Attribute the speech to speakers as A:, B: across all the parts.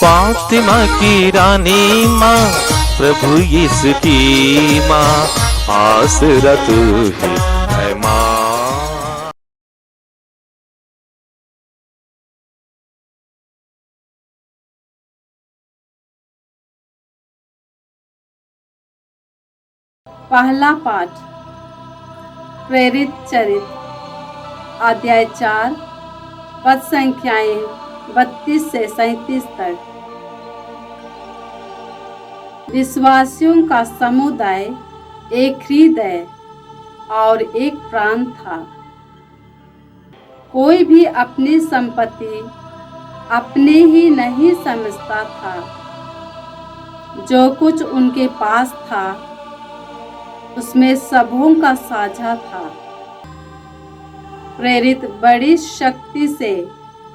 A: फातिमा की रानी माँ, प्रभु यीशु की माँ, आसरा तू ही है माँ।
B: पहला पाठ प्रेरित चरित्र अध्याय 4 पद संख्याएं 32 से 37 तक। विश्वासियों का समुदाय एक हृदय और एक प्राण था। कोई भी अपनी संपत्ति अपने ही नहीं समझता था। जो कुछ उनके पास था उसमें सबों का साझा था। प्रेरित बड़ी शक्ति से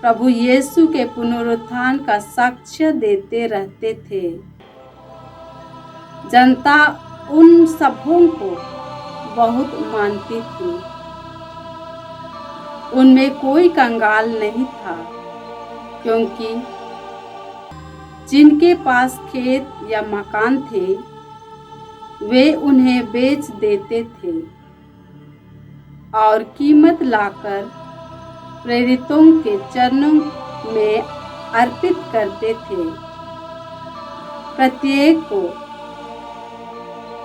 B: प्रभु यीशु के पुनरुत्थान का साक्ष्य देते रहते थे। जनता उन सबों को बहुत मानती थी। उनमें कोई कंगाल नहीं था, क्योंकि जिनके पास खेत या मकान थे वे उन्हें बेच देते थे और कीमत लाकर प्रेरितों के चरणों में अर्पित करते थे। प्रत्येक को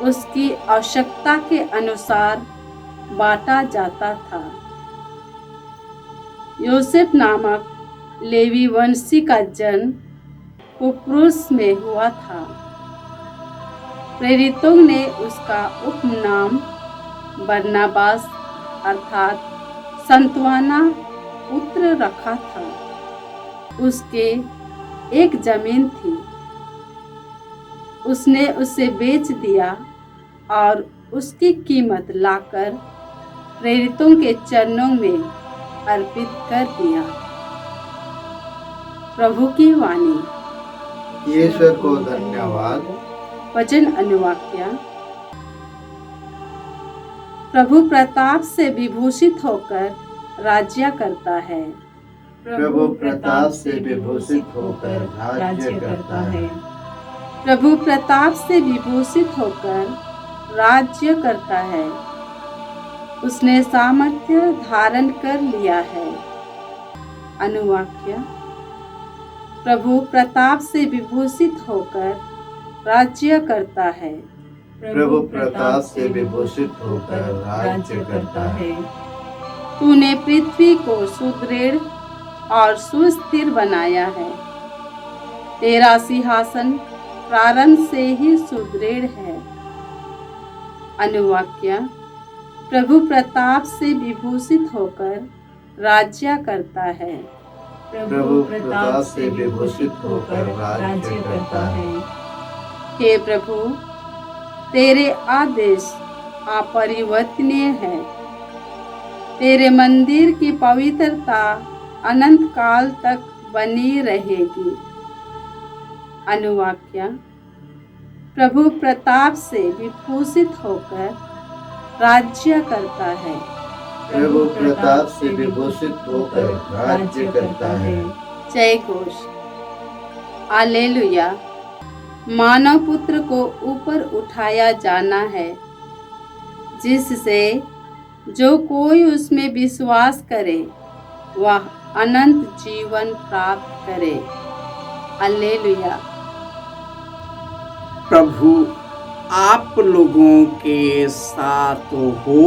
B: उसकी आवश्यकता के अनुसार बांटा जाता था। योसेफ नामक लेवी वंशी का जन्म कुप्रुस में हुआ था। प्रेरितों ने उसका उपनाम बरनबास अर्थात संतवाना पुत्र रखा था। उसके एक जमीन थी, उसने उसे बेच दिया और उसकी कीमत लाकर प्रेरितों के चरणों में अर्पित कर दिया। प्रभु की वाणी।
C: ईश्वर को धन्यवाद।
B: वचन अनुवाक्य। प्रभु प्रताप से विभूषित होकर राज्य करता है।
C: प्रभु प्रताप से विभूषित होकर राज्य करता है।
B: प्रभु प्रताप से विभूषित होकर राज्य करता है। उसने सामर्थ्य धारण कर लिया है। अनुवाक्य। प्रभु प्रताप से विभूषित होकर राज्य करता है।
C: प्रभु प्रताप से विभूषित होकर राज्य करता है।
B: तूने पृथ्वी को सुदृढ़ और सुस्थिर बनाया है। तेरा सिंहासन प्रारंभ से ही सुदृढ़ है। अनुवाक्य। प्रभु प्रताप से विभूषित होकर राज्य करता है।
C: प्रभु प्रताप से विभूषित होकर राज्य करता है।
B: हे प्रभु, तेरे आदेश अपरिवर्तनीय है। तेरे मंदिर की पवित्रता अनंत काल तक बनी रहेगी। अनुवाक्य। प्रभु प्रताप से विभूषित होकर राज्य करता है।
C: प्रभु प्रताप से विभूषित होकर राज्य करता है।
B: जय घोष। हालेलुया। मानव पुत्र को ऊपर उठाया जाना है, जिससे जो कोई उसमें विश्वास करे वह अनंत जीवन प्राप्त करे। हालेलुया।
D: प्रभु आप लोगों के साथ हो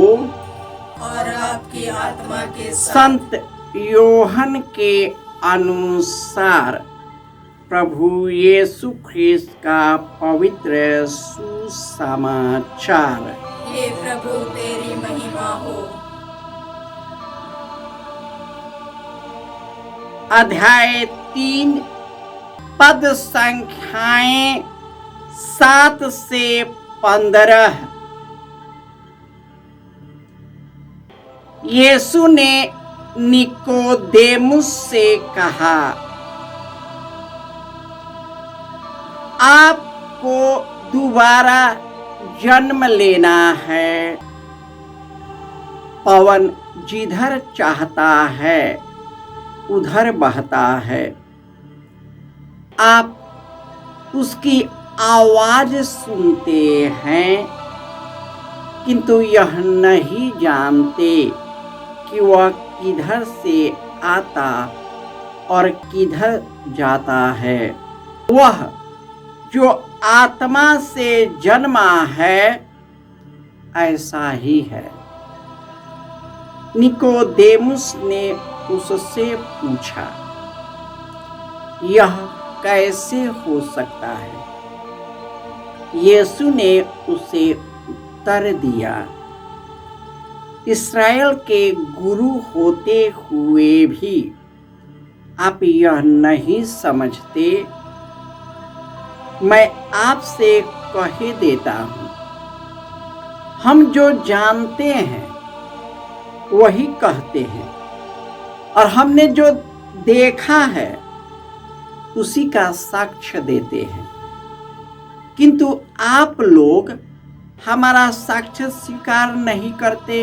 E: और आपकी आत्मा के साथ।
D: संत योहन के अनुसार प्रभु यीशु ख्रिस्त का पवित्र सुसमाचार।
E: हे प्रभु तेरी महिमा हो।
D: अध्याय 3 पद संख्याएं 7 से 15। यीशु ने निकोदेमुस से कहा, आपको दोबारा जन्म लेना है। पवन जिधर चाहता है उधर बहता है। आप उसकी आवाज सुनते हैं, किंतु यह नहीं जानते कि वह किधर से आता और किधर जाता है। वह जो आत्मा से जन्मा है ऐसा ही है। निकोदेमुस ने उससे पूछा, यह कैसे हो सकता है? यीशु ने उसे उत्तर दिया, इस्राएल के गुरु होते हुए भी आप यह नहीं समझते? मैं आपसे कह देता हूँ, हम जो जानते हैं वही कहते हैं, और हमने जो देखा है उसी का साक्ष्य देते हैं, किंतु आप लोग हमारा साक्ष्य स्वीकार नहीं करते।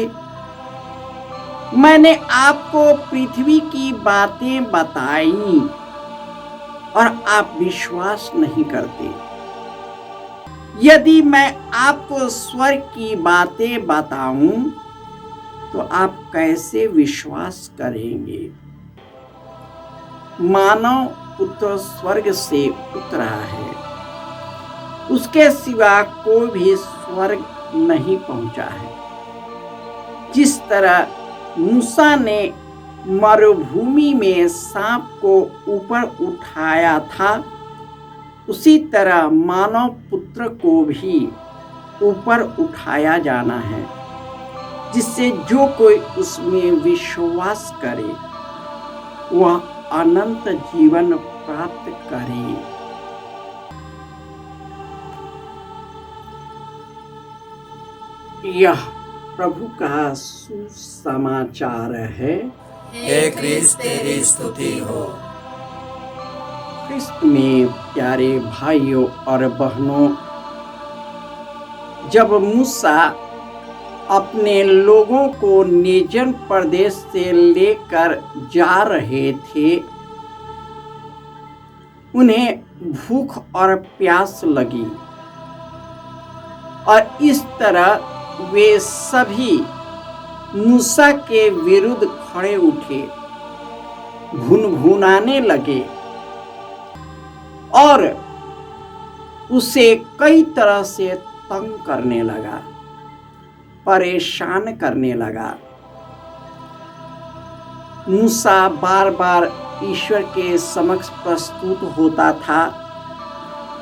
D: मैंने आपको पृथ्वी की बातें बताई और आप विश्वास नहीं करते। यदि मैं आपको स्वर्ग की बातें बताऊं तो आप कैसे विश्वास करेंगे? मानव पुत्र स्वर्ग से उतरा है, उसके सिवा कोई भी स्वर्ग नहीं पहुंचा है। जिस तरह मूसा ने मरुभूमि में सांप को ऊपर उठाया था, उसी तरह मानव पुत्र को भी ऊपर उठाया जाना है, जिससे जो कोई उसमें विश्वास करे वह अनंत जीवन प्राप्त करे। यह प्रभु का सुसमाचार है।
E: हे क्रिस्त तेरी स्तुति हो।
D: क्रिस्त में प्यारे भाइयों और बहनों, जब मूसा अपने लोगों को निर्जन प्रदेश से लेकर जा रहे थे, उन्हें भूख और प्यास लगी और इस तरह वे सभी मूसा के विरुद्ध खड़े उठे, भुनभुनाने लगे और उसे कई तरह से तंग करने लगा, परेशान करने लगा। मूसा बार बार ईश्वर के समक्ष प्रस्तुत होता था,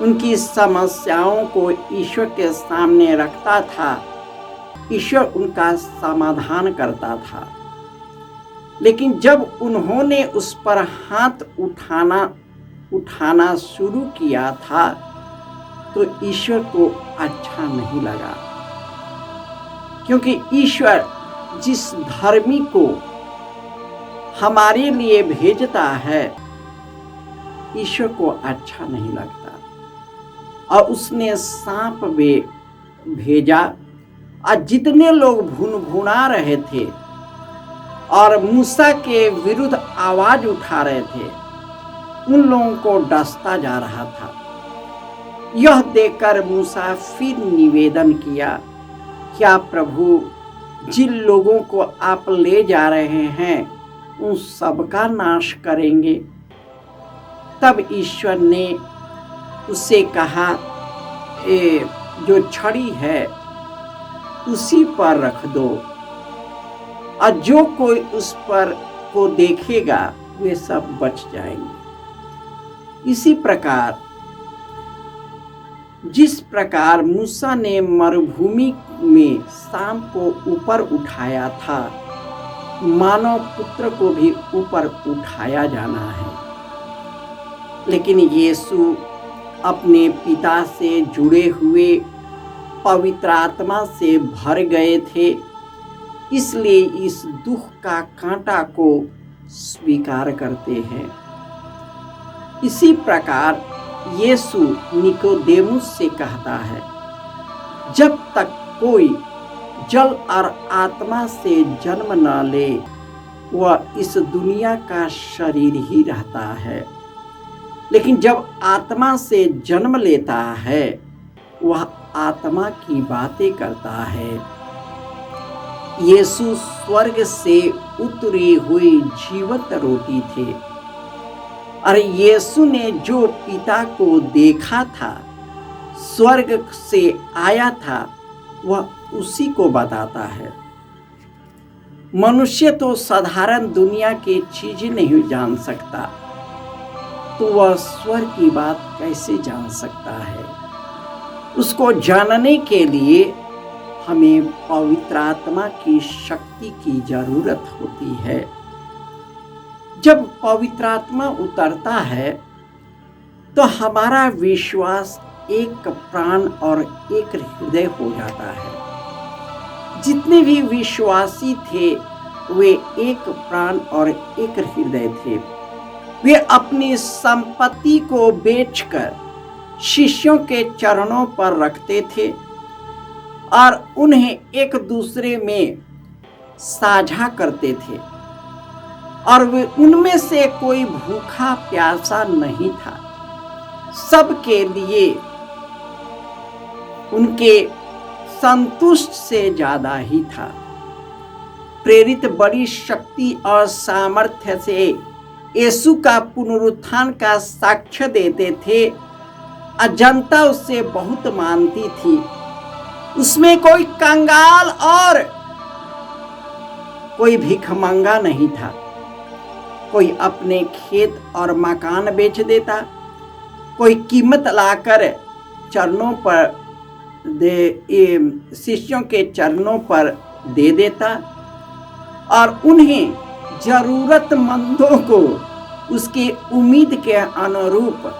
D: उनकी समस्याओं को ईश्वर के सामने रखता था, ईश्वर उनका समाधान करता था। लेकिन जब उन्होंने उस पर हाथ उठाना शुरू किया था तो ईश्वर को अच्छा नहीं लगा, क्योंकि ईश्वर जिस धर्मी को हमारे लिए भेजता है ईश्वर को अच्छा नहीं लगता, और उसने सांप भेजा और जितने लोग भुनभुना रहे थे और मूसा के विरुद्ध आवाज उठा रहे थे, उन लोगों को डसता जा रहा था। यह देखकर मूसा फिर निवेदन किया, क्या प्रभु, जिन लोगों को आप ले जा रहे हैं उन सबका नाश करेंगे? तब ईश्वर ने उससे कहा, जो छड़ी है उसी पर रख दो, और जो कोई उस पर को देखेगा वे सब बच जाएंगे। इसी प्रकार जिस प्रकार मूसा ने मरुभूमि में सांप को ऊपर उठाया था, मानव पुत्र को भी ऊपर उठाया जाना है। लेकिन यीशु अपने पिता से जुड़े हुए पवित्र आत्मा से भर गए थे, इसलिए इस दुख का कांटा को स्वीकार करते हैं। इसी प्रकार यीशु निकोदेमुस से कहता है, जब तक कोई जल और आत्मा से जन्म न ले वह इस दुनिया का शरीर ही रहता है। लेकिन जब आत्मा से जन्म लेता है वह आत्मा की बातें करता है। यीशु स्वर्ग से उतरी हुई जीवित रोटी थे और यीशु ने जो पिता को देखा था, स्वर्ग से आया था, वह उसी को बताता है। मनुष्य तो साधारण दुनिया की चीजें नहीं जान सकता, तो वह स्वर्ग की बात कैसे जान सकता है? उसको जानने के लिए हमें पवित्र आत्मा की शक्ति की जरूरत होती है। जब पवित्र आत्मा उतरता है तो हमारा विश्वास एक प्राण और एक हृदय हो जाता है। जितने भी विश्वासी थे वे एक प्राण और एक हृदय थे। वे अपनी संपत्ति को बेचकर शिष्यों के चरणों पर रखते थे और उन्हें एक दूसरे में साझा करते थे और वे उनमें से कोई भूखा प्यासा नहीं था। सबके लिए उनके संतुष्ट से ज्यादा ही था। प्रेरित बड़ी शक्ति और सामर्थ्य से यीशु का पुनरुत्थान का साक्ष्य देते थे। जनता उससे बहुत मानती थी। उसमें कोई कंगाल और कोई भिखमंगा नहीं था। कोई अपने खेत और मकान बेच देता, कोई कीमत लाकर चरणों पर शिष्यों के चरणों पर दे देता और उन्हें जरूरतमंदों को उसकी उम्मीद के अनुरूप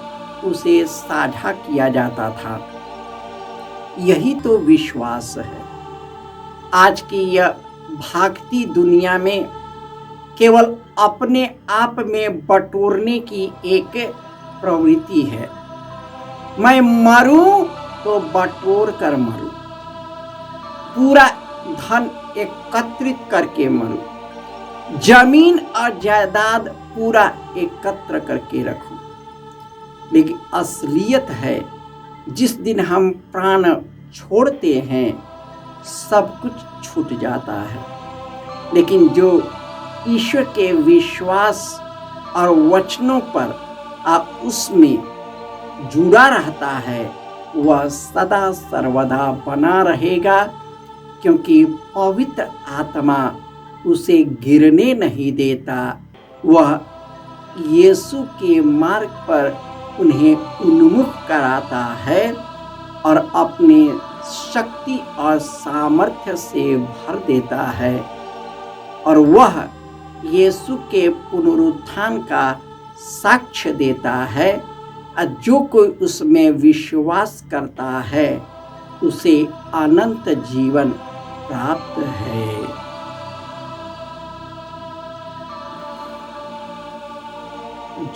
D: उसे साझा किया जाता था। यही तो विश्वास है। आज की यह भागती दुनिया में केवल अपने आप में बटोरने की एक प्रवृत्ति है। मैं मरूं तो बटोर कर मरूं, पूरा धन एकत्रित करके मरूं, जमीन और जायदाद पूरा एकत्र करके रखूं। लेकिन असलियत है जिस दिन हम प्राण छोड़ते हैं सब कुछ छूट जाता है। लेकिन जो ईश्वर के विश्वास और वचनों पर उसमें जुड़ा रहता है वह सदा सर्वदा बना रहेगा, क्योंकि पवित्र आत्मा उसे गिरने नहीं देता। वह यीशु के मार्ग पर उन्हें उन्मुख कराता है और अपने शक्ति और सामर्थ्य से भर देता है और वह यीशु के पुनरुत्थान का साक्ष्य देता है। और जो कोई उसमें विश्वास करता है उसे अनंत जीवन प्राप्त है।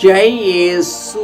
D: जय यीशु।